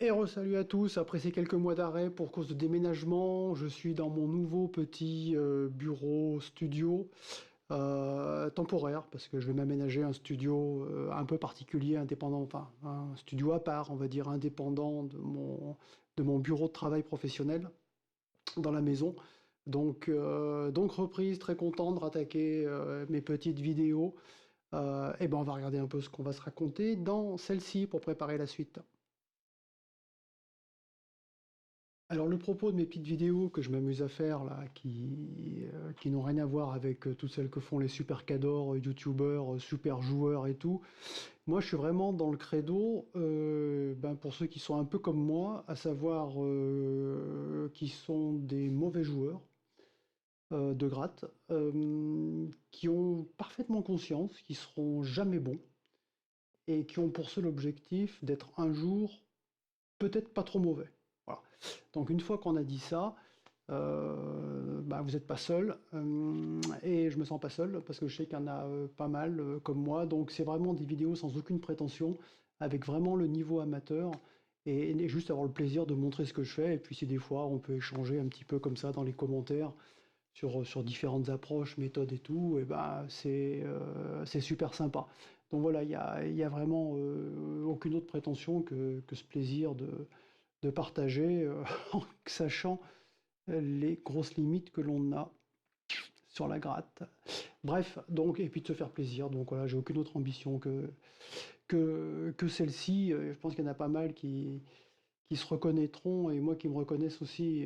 Et re-salut à tous, après ces quelques mois d'arrêt pour cause de déménagement, je suis dans mon nouveau petit bureau studio temporaire parce que je vais m'aménager un studio un peu particulier, indépendant, enfin un studio à part, on va dire indépendant de mon bureau de travail professionnel dans la maison. Donc reprise, très content de rattaquer mes petites vidéos. Et ben on va regarder un peu ce qu'on va se raconter dans celle-ci pour préparer la suite. Alors le propos de mes petites vidéos que je m'amuse à faire là, qui n'ont rien à voir avec toutes celles que font les super cadors, youtubeurs, super joueurs et tout, moi je suis vraiment dans le credo, pour ceux qui sont un peu comme moi, à savoir qui sont des mauvais joueurs de gratte, qui ont parfaitement conscience qu'ils seront jamais bons et qui ont pour seul objectif d'être un jour peut-être pas trop mauvais. Voilà. Donc une fois qu'on a dit ça, vous n'êtes pas seul, et je me sens pas seul parce que je sais qu'il y en a pas mal comme moi. Donc c'est vraiment des vidéos sans aucune prétention, avec vraiment le niveau amateur et juste avoir le plaisir de montrer ce que je fais. Et puis si des fois on peut échanger un petit peu comme ça dans les commentaires sur différentes approches, méthodes et tout, et ben c'est super sympa. Donc voilà, il y a vraiment aucune autre prétention que ce plaisir de partager en sachant les grosses limites que l'on a sur la gratte. Bref, donc, et puis de se faire plaisir. Donc voilà, j'ai aucune autre ambition que celle-ci. Je pense qu'il y en a pas mal qui se reconnaîtront, et moi qui me reconnaissent aussi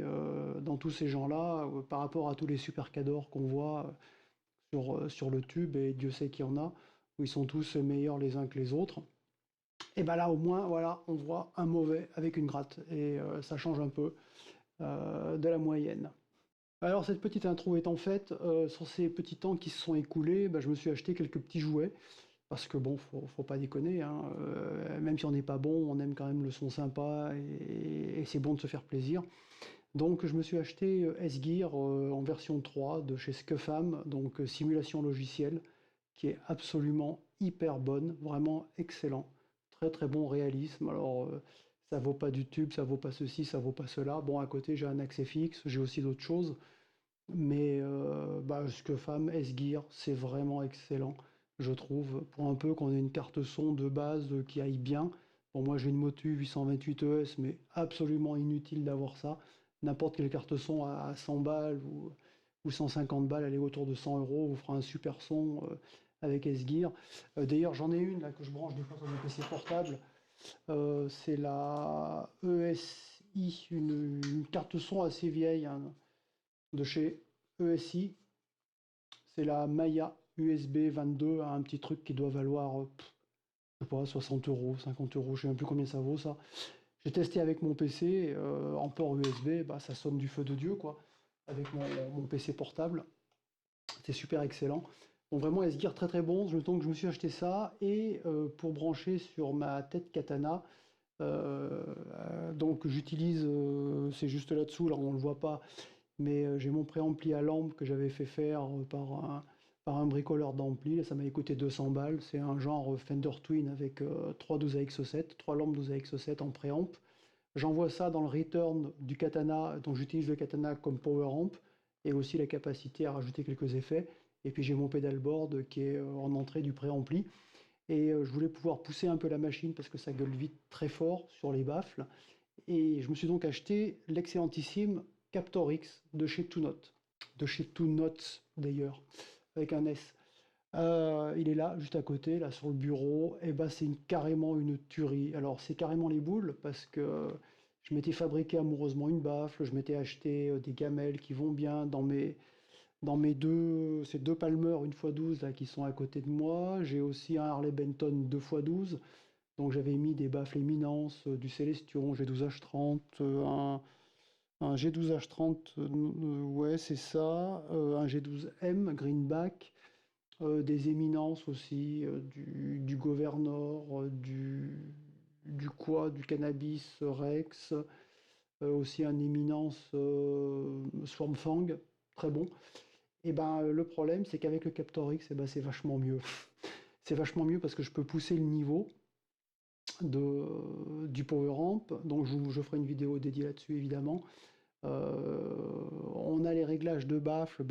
dans tous ces gens-là, par rapport à tous les super cadors qu'on voit sur le tube, et Dieu sait qu'il y en a, où ils sont tous meilleurs les uns que les autres. Et ben là, au moins, voilà, on voit un mauvais avec une gratte, et ça change un peu de la moyenne. Alors cette petite intro étant faite, sur ces petits temps qui se sont écoulés, je me suis acheté quelques petits jouets, parce que bon, faut pas déconner, hein, même si on n'est pas bon, on aime quand même le son sympa, et c'est bon de se faire plaisir. Donc je me suis acheté S-Gear en version 3 de chez Scufam, donc simulation logicielle, qui est absolument hyper bonne, vraiment excellent, très très bon réalisme. Alors ça vaut pas du tube, ça vaut pas ceci, ça vaut pas cela. Bon, à côté j'ai un accès fixe, j'ai aussi d'autres choses, mais Scufam S-Gear, c'est vraiment excellent, je trouve, pour un peu qu'on ait une carte son de base qui aille bien. Bon, moi j'ai une Motu 828 ES, mais absolument inutile d'avoir ça. N'importe quelle carte son à 100 balles ou 150 balles, elle est autour de 100 euros, vous fera un super son avec S-Gear. D'ailleurs, j'en ai une là que je branche des fois sur mon PC portable. C'est la ESI, une carte son assez vieille, hein, de chez ESI. C'est la Maya USB 22, un petit truc qui doit valoir, je sais pas, 60 euros, 50 euros, je sais même plus combien ça vaut ça. J'ai testé avec mon PC, en port USB, ça sonne du feu de Dieu, quoi, avec mon PC portable. C'était super excellent. Donc vraiment, S-Gear très très bon. Donc je me suis acheté ça, et pour brancher sur ma tête katana, donc j'utilise, c'est juste là-dessous, là on le voit pas, mais j'ai mon préampli à lampe que j'avais fait faire par un bricoleur d'ampli. Ça m'a coûté 200 balles. C'est un genre Fender Twin avec 3 12 AX7, 3 lampes 12 AX7 en préamp. J'envoie ça dans le return du katana, donc j'utilise le katana comme power amp, et aussi la capacité à rajouter quelques effets. Et puis j'ai mon pedalboard qui est en entrée du préampli. Et je voulais pouvoir pousser un peu la machine parce que ça gueule vite très fort sur les baffles. Et je me suis donc acheté l'excellentissime Captor X de chez Two-Note. De chez Two-Notes d'ailleurs, avec un S. Il est là, juste à côté, là sur le bureau. Et c'est carrément une tuerie. Alors c'est carrément les boules parce que je m'étais fabriqué amoureusement une baffle, je m'étais acheté des gamelles qui vont bien dans mes ces deux Palmer 1x12 là, qui sont à côté de moi. J'ai aussi un Harley Benton 2x12. Donc j'avais mis des baffles éminence, du Celestion, G12H30, un G12H30, ouais c'est ça, un G12M Greenback, des éminences aussi, du Governor, du Cannabis Rex, aussi un éminence Swarmfang, très bon. Et le problème c'est qu'avec le Captor X, c'est vachement mieux. C'est vachement mieux parce que je peux pousser le niveau. du power amp. Donc je ferai une vidéo dédiée là-dessus évidemment. On a les réglages de baffle.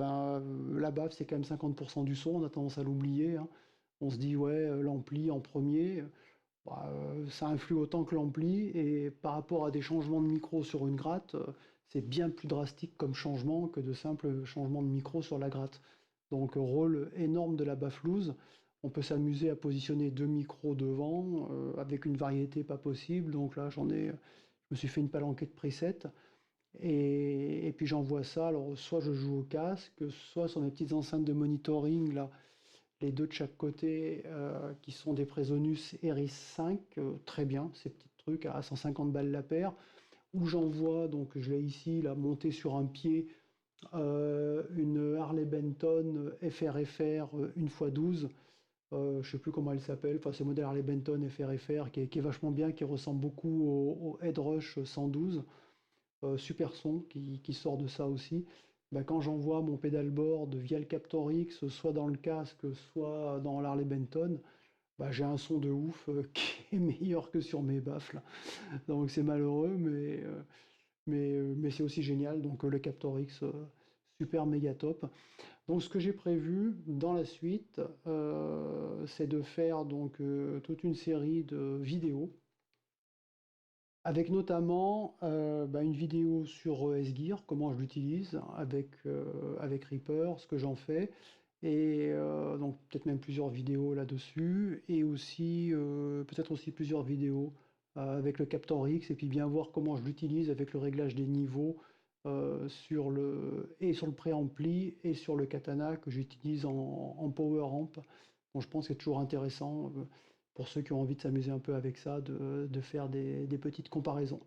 La baffle c'est quand même 50% du son, on a tendance à l'oublier, hein. On se dit ouais, l'ampli en premier. Ça influe autant que l'ampli, et par rapport à des changements de micro sur une gratte, c'est bien plus drastique comme changement que de simples changements de micro sur la gratte. Donc rôle énorme de la baffleuse. On peut s'amuser à positionner deux micros devant, avec une variété pas possible. Donc là je me suis fait une palanquée de presets, et puis j'envoie ça. Alors soit je joue au casque, soit sur mes petites enceintes de monitoring là, les deux de chaque côté, qui sont des Presonus Eris 5, très bien, ces petits trucs à 150 balles la paire, où j'envoie, donc je l'ai ici, là, monté sur un pied, une Harley Benton FRFR 1x12, je ne sais plus comment elle s'appelle, enfin c'est modèle Harley Benton FRFR qui est vachement bien, qui ressemble beaucoup au Headrush 112, super son qui sort de ça aussi. Quand j'envoie mon pédalboard via le Captor X, soit dans le casque, soit dans l'Harley Benton, j'ai un son de ouf, qui est meilleur que sur mes baffles. Donc c'est malheureux, mais c'est aussi génial. Donc le Captor X, super méga top. Donc ce que j'ai prévu dans la suite, c'est de faire donc toute une série de vidéos avec notamment une vidéo sur S-Gear, comment je l'utilise avec Reaper, ce que j'en fais, et donc peut-être même plusieurs vidéos là-dessus, et aussi peut-être aussi plusieurs vidéos avec le Captor X, et puis bien voir comment je l'utilise avec le réglage des niveaux sur le préampli et sur le katana que j'utilise en power amp. Bon, je pense que c'est toujours intéressant, pour ceux qui ont envie de s'amuser un peu avec ça, de faire des petites comparaisons.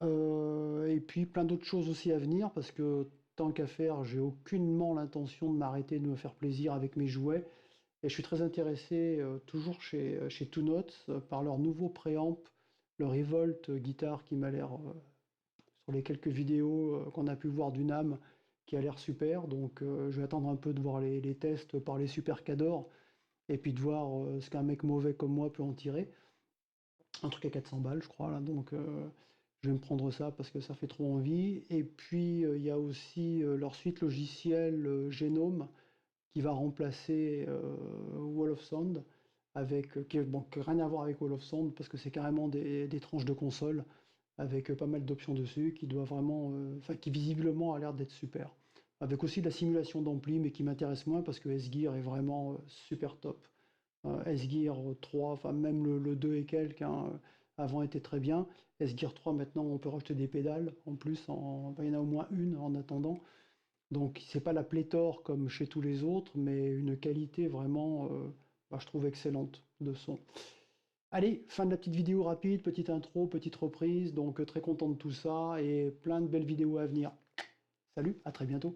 Et puis plein d'autres choses aussi à venir, parce que tant qu'à faire, j'ai aucunement l'intention de m'arrêter de me faire plaisir avec mes jouets. Et je suis très intéressé, toujours chez Two Notes, par leur nouveau préamp, le Revolt guitare, qui m'a l'air, sur les quelques vidéos qu'on a pu voir du NAMM, qui a l'air super. Donc je vais attendre un peu de voir les tests par les super cadors, et puis de voir ce qu'un mec mauvais comme moi peut en tirer. Un truc à 400 balles, je crois, là, donc je vais me prendre ça parce que ça fait trop envie. Et puis il y a aussi leur suite logicielle Genome, qui va remplacer Wall of Sound, qui n'a rien à voir avec Wall of Sound, parce que c'est carrément des tranches de console avec pas mal d'options dessus, qui doit vraiment, enfin qui visiblement a l'air d'être super. Avec aussi de la simulation d'ampli, mais qui m'intéresse moins parce que S-Gear est vraiment super top. S-Gear 3, enfin même le 2 et quelques, hein, avant était très bien. S-Gear 3, maintenant on peut rajouter des pédales en plus, il y en a au moins une en attendant. Donc c'est pas la pléthore comme chez tous les autres, mais une qualité vraiment, je trouve excellente de son. Allez, fin de la petite vidéo rapide, petite intro, petite reprise, donc très content de tout ça, et plein de belles vidéos à venir. Salut, à très bientôt.